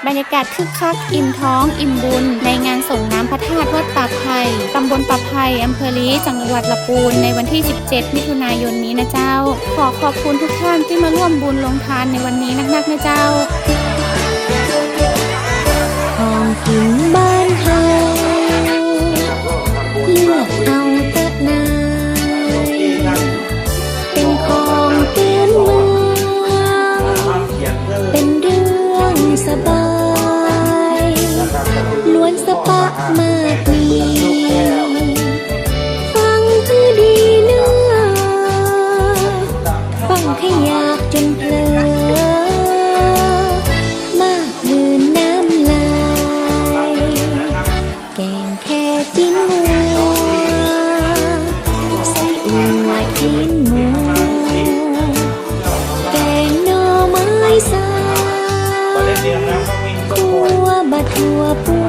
บรรยากาศคึกคักอิ่มท้องอิ่มบุญในงานส่งน้ำพระธาตุวัดปากไผ่ตำบลปากไผ่อำเภอลี้จังหวัดลำพูนในวันที่ 17 มิถุนายนนี้นะเจ้าขอบคุณทุกท่านที่มาร่วมบุญลงทานในวันนี้นักๆนะเจ้าของกินบ้านเฮาเลือกเอาแต่นายเป็นของพื้นเมืองเป็นเรื่องสบายล้วนสะปะมากมีฟังคือดีเนื้อฟังให้อยากจนเพลินมากลืนน้ำลายแกงแค่จิ้นหัวใส่อุ่นไว้กินหมูแกงหน่อไม้สาคั่วบะทั่วปู